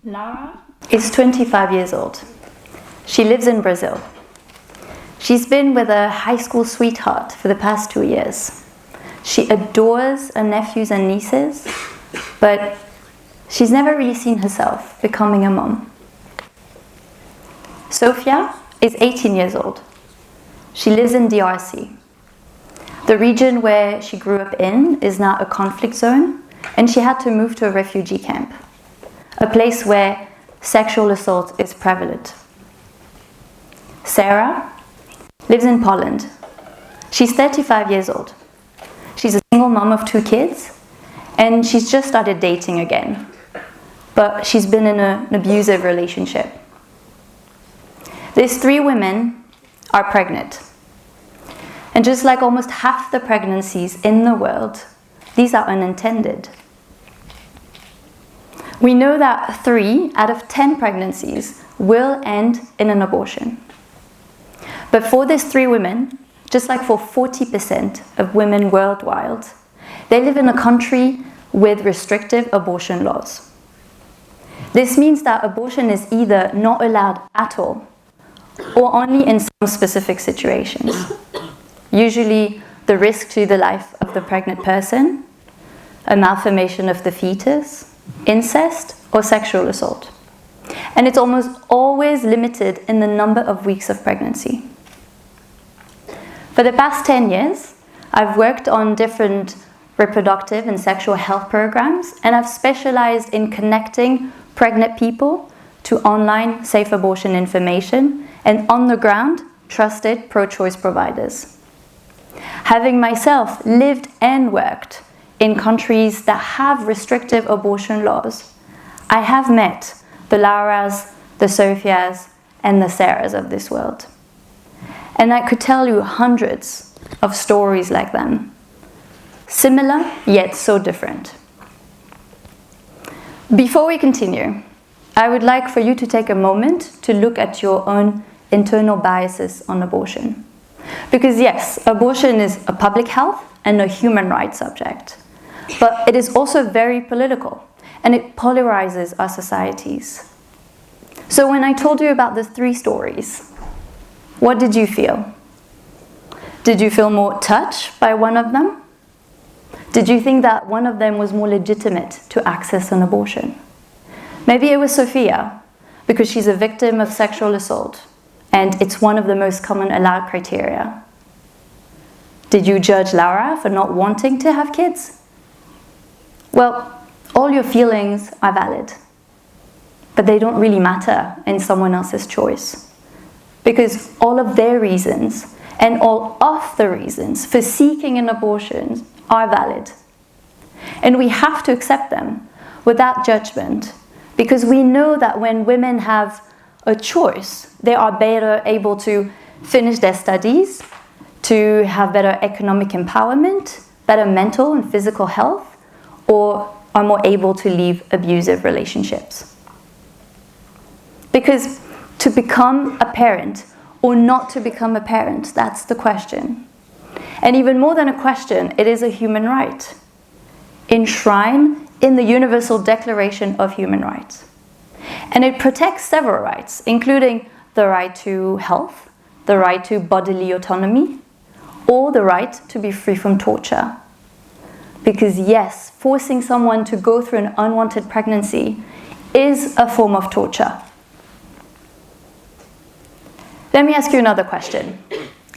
Laura is 25 years old. She lives in Brazil. She's been with a high school sweetheart for the past 2 years. She adores her nephews and nieces, but she's never really seen herself becoming a mom. Sofia is 18 years old. She lives in DRC. The region where she grew up in is now a conflict zone, and she had to move to a refugee camp, a place where sexual assault is prevalent. Sarah lives in Poland. She's 35 years old. She's a single mom of 2 kids, and she's just started dating again. But she's been in an abusive relationship. These 3 women are pregnant. And just like almost half the pregnancies in the world, these are unintended. We know that 3 out of 10 pregnancies will end in an abortion. But for these 3 women, just like for 40% of women worldwide, they live in a country with restrictive abortion laws. This means that abortion is either not allowed at all, or only in some specific situations. Usually the risk to the life of the pregnant person, a malformation of the fetus, incest, or sexual assault. And it's almost always limited in the number of weeks of pregnancy. For the past 10 years, I've worked on different reproductive and sexual health programs, and I've specialized in connecting pregnant people to online safe abortion information and on-the-ground trusted pro-choice providers. Having myself lived and worked in countries that have restrictive abortion laws, I have met the Lauras, the Sofias, and the Sarahs of this world. And I could tell you hundreds of stories like them. Similar, yet so different. Before we continue, I would like for you to take a moment to look at your own internal biases on abortion. Because yes, abortion is a public health and a human rights subject. But it is also very political, and it polarizes our societies. So when I told you about the 3 stories, what did you feel? Did you feel more touched by one of them? Did you think that one of them was more legitimate to access an abortion? Maybe it was Sofia, because she's a victim of sexual assault, and it's one of the most common allowed criteria. Did you judge Laura for not wanting to have kids? Well, all your feelings are valid, but they don't really matter in someone else's choice. Because all of their reasons and all of the reasons for seeking an abortion are valid. And we have to accept them without judgment, because we know that when women have a choice, they are better able to finish their studies, to have better economic empowerment, better mental and physical health, or are more able to leave abusive relationships. Because to become a parent or not to become a parent, that's the question. And even more than a question, it is a human right, enshrined in the Universal Declaration of Human Rights. And it protects several rights, including the right to health, the right to bodily autonomy, or the right to be free from torture. Because yes, forcing someone to go through an unwanted pregnancy is a form of torture. Let me ask you another question.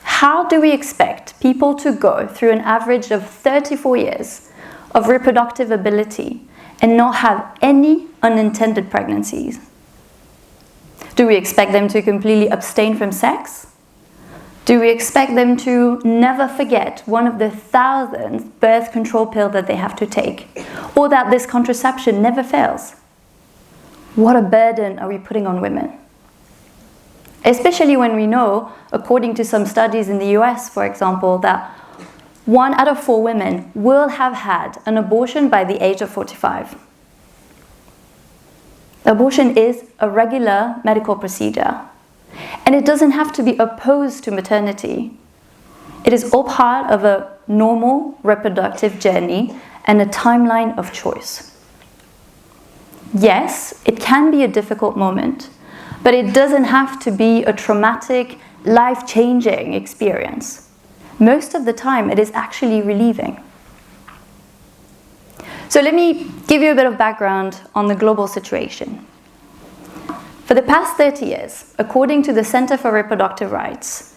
How do we expect people to go through an average of 34 years of reproductive ability and not have any unintended pregnancies? Do we expect them to completely abstain from sex? Do we expect them to never forget one of the 1,000 birth control pills that they have to take? Or that this contraception never fails? What a burden are we putting on women? Especially when we know, according to some studies in the US, for example, that 1 out of 4 women will have had an abortion by the age of 45. Abortion is a regular medical procedure, and it doesn't have to be opposed to maternity. It is all part of a normal reproductive journey and a timeline of choice. Yes, it can be a difficult moment, but it doesn't have to be a traumatic, life-changing experience. Most of the time, it is actually relieving. So let me give you a bit of background on the global situation. For the past 30 years, according to the Center for Reproductive Rights,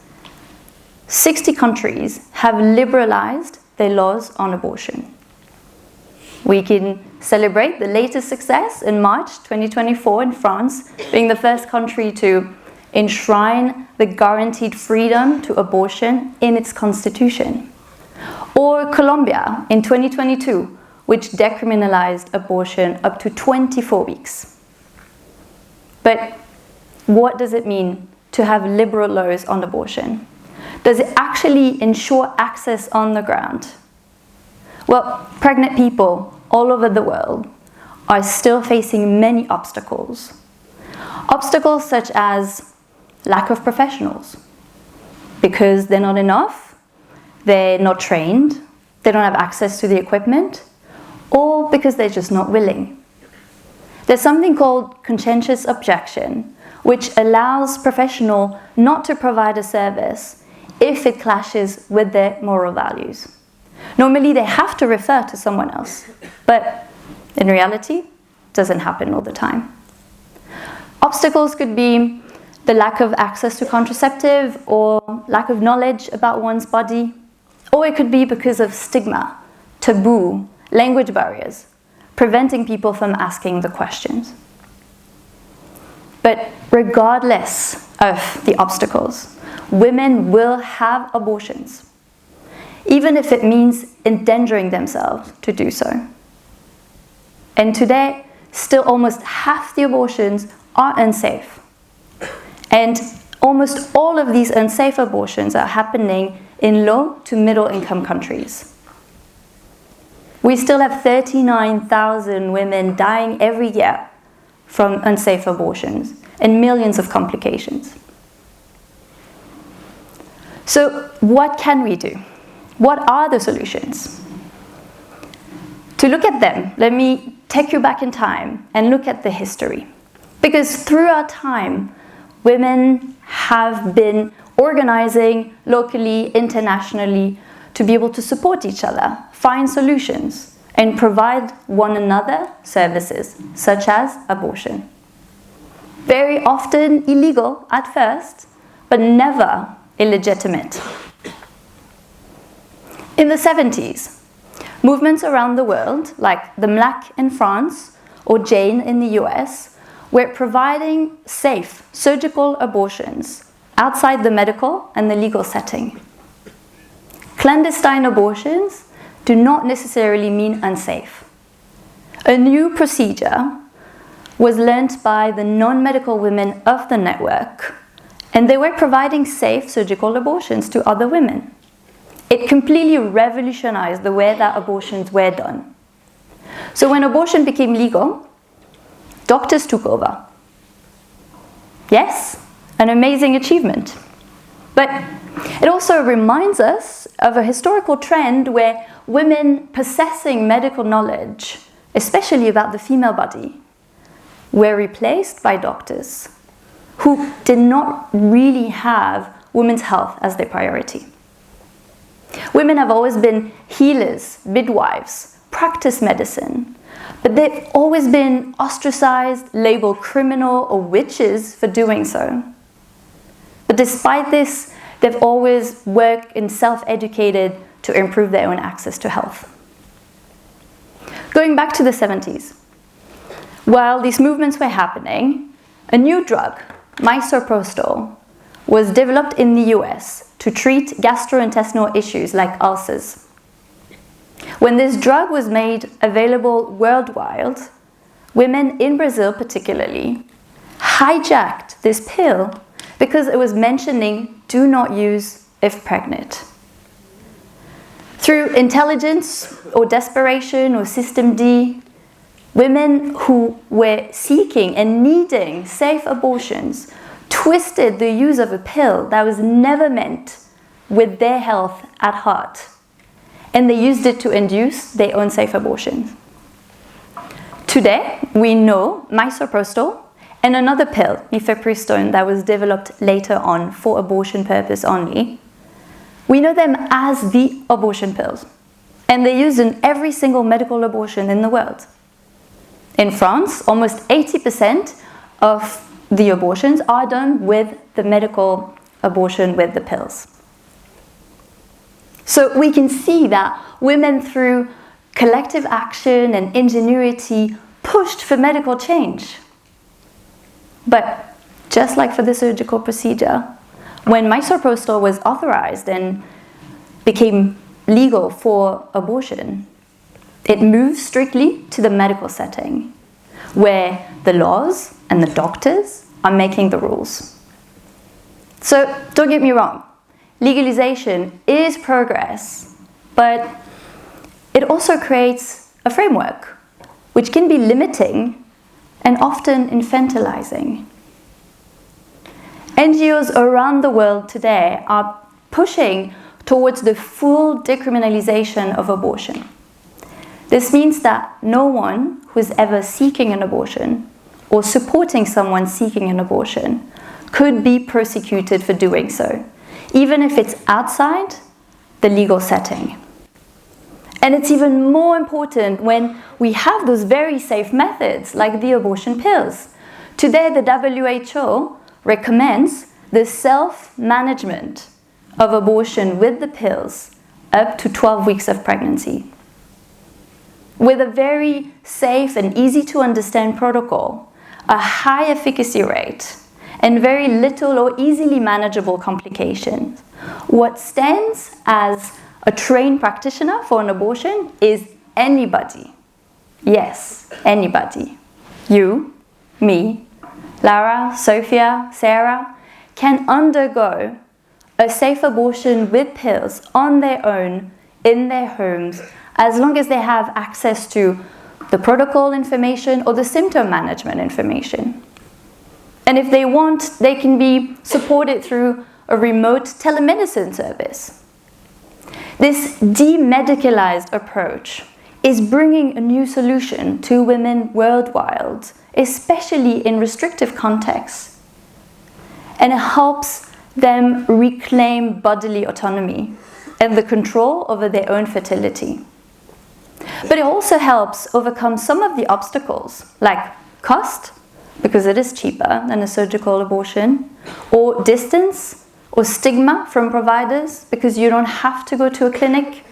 60 countries have liberalized their laws on abortion. We can celebrate the latest success in March 2024 in France, being the first country to enshrine the guaranteed freedom to abortion in its constitution. Or Colombia in 2022, which decriminalized abortion up to 24 weeks. But what does it mean to have liberal laws on abortion? Does it actually ensure access on the ground? Well, pregnant people all over the world are still facing many obstacles. Obstacles such as lack of professionals, because they're not enough, they're not trained, they don't have access to the equipment, or because they're just not willing. There's something called conscientious objection, which allows professionals not to provide a service if it clashes with their moral values. Normally they have to refer to someone else, but in reality, it doesn't happen all the time. Obstacles could be the lack of access to contraceptive or lack of knowledge about one's body, or it could be because of stigma, taboo, language barriers, preventing people from asking the questions. But regardless of the obstacles, women will have abortions, even if it means endangering themselves to do so. And today, still almost half the abortions are unsafe. And almost all of these unsafe abortions are happening in low to middle income countries. We still have 39,000 women dying every year from unsafe abortions and millions of complications. So what can we do? What are the solutions? To look at them, let me take you back in time and look at the history. Because throughout time, women have been organizing locally, internationally, to be able to support each other, find solutions, and provide one another services, such as abortion. Very often illegal at first, but never illegitimate. In the 70s, movements around the world, like the MLAC in France or Jane in the US, were providing safe surgical abortions outside the medical and the legal setting. Clandestine abortions do not necessarily mean unsafe. A new procedure was learned by the non-medical women of the network, and they were providing safe surgical abortions to other women. It completely revolutionized the way that abortions were done. So when abortion became legal, doctors took over. Yes, an amazing achievement. But it also reminds us of a historical trend where women possessing medical knowledge, especially about the female body, were replaced by doctors who did not really have women's health as their priority. Women have always been healers, midwives, practiced medicine, but they've always been ostracized, labeled criminal or witches for doing so. But despite this, they've always worked and self-educated to improve their own access to health. Going back to the 70s, while these movements were happening, a new drug, misoprostol, was developed in the US to treat gastrointestinal issues like ulcers. When this drug was made available worldwide, women in Brazil particularly hijacked this pill because it was mentioning do not use if pregnant. Through intelligence or desperation or system D, women who were seeking and needing safe abortions twisted the use of a pill that was never meant with their health at heart, and they used it to induce their own safe abortions. Today, we know misoprostol and another pill, mifepristone, that was developed later on for abortion purpose only. We know them as the abortion pills, and they're used in every single medical abortion in the world. In France, almost 80% of the abortions are done with the medical abortion with the pills. So we can see that women, through collective action and ingenuity, pushed for medical change. But just like for the surgical procedure, when misoprostol was authorized and became legal for abortion, it moved strictly to the medical setting, where the laws and the doctors are making the rules. So don't get me wrong, legalization is progress, but it also creates a framework which can be limiting and often infantilizing. NGOs around the world today are pushing towards the full decriminalization of abortion. This means that no one who is ever seeking an abortion or supporting someone seeking an abortion could be prosecuted for doing so, even if it's outside the legal setting. And it's even more important when we have those very safe methods like the abortion pills. Today, the WHO recommends the self-management of abortion with the pills up to 12 weeks of pregnancy. With a very safe and easy to understand protocol, a high efficacy rate, and very little or easily manageable complications, what stands as a trained practitioner for an abortion is anybody. Yes, anybody. You, me, Lara, Sophia, Sarah can undergo a safe abortion with pills on their own in their homes, as long as they have access to the protocol information or the symptom management information. And if they want, they can be supported through a remote telemedicine service. This demedicalized approach is bringing a new solution to women worldwide, especially in restrictive contexts. And it helps them reclaim bodily autonomy and the control over their own fertility. But it also helps overcome some of the obstacles, like cost, because it is cheaper than a surgical abortion, or distance, or stigma from providers, because you don't have to go to a clinic.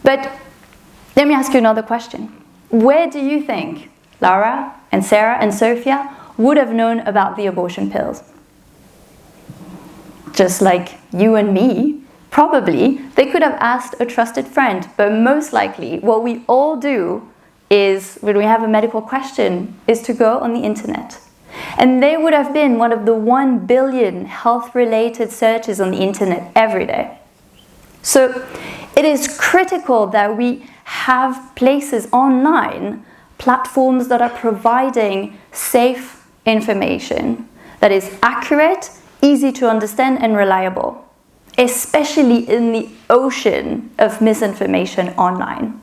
But let me ask you another question. Where do you think Lara and Sarah and Sophia would have known about the abortion pills? Just like you and me, probably they could have asked a trusted friend, but most likely what we all do is, when we have a medical question, is to go on the internet. And they would have been one of the 1 billion health-related searches on the internet every day. So it is critical that we have places online, platforms that are providing safe information that is accurate, easy to understand, and reliable, especially in the ocean of misinformation online.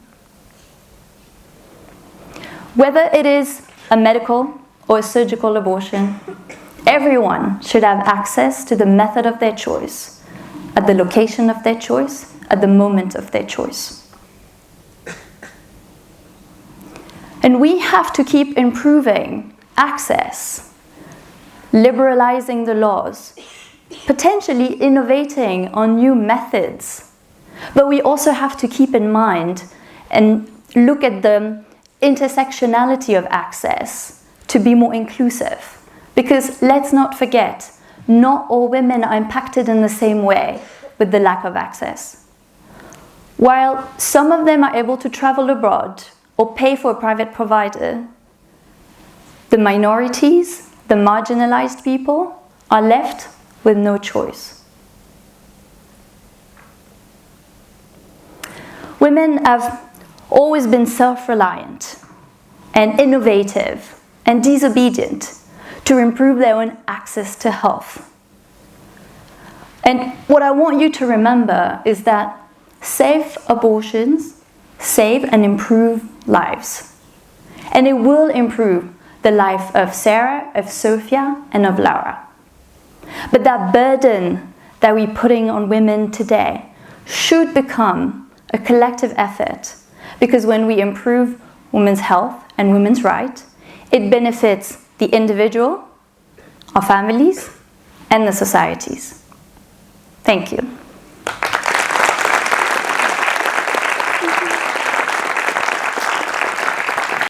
Whether it is a medical or a surgical abortion, everyone should have access to the method of their choice, at the location of their choice, at the moment of their choice. And we have to keep improving access, liberalizing the laws, potentially innovating on new methods. But we also have to keep in mind and look at the intersectionality of access to be more inclusive. Because let's not forget, not all women are impacted in the same way with the lack of access. While some of them are able to travel abroad or pay for a private provider, the minorities, the marginalized people, are left with no choice. Women have always been self-reliant and innovative and disobedient to improve their own access to health. And what I want you to remember is that safe abortions, save and improve lives. And it will improve the life of Sarah, of Sophia, and of Laura. But that burden that we're putting on women today should become a collective effort, because when we improve women's health and women's rights, it benefits the individual, our families, and the societies. Thank you.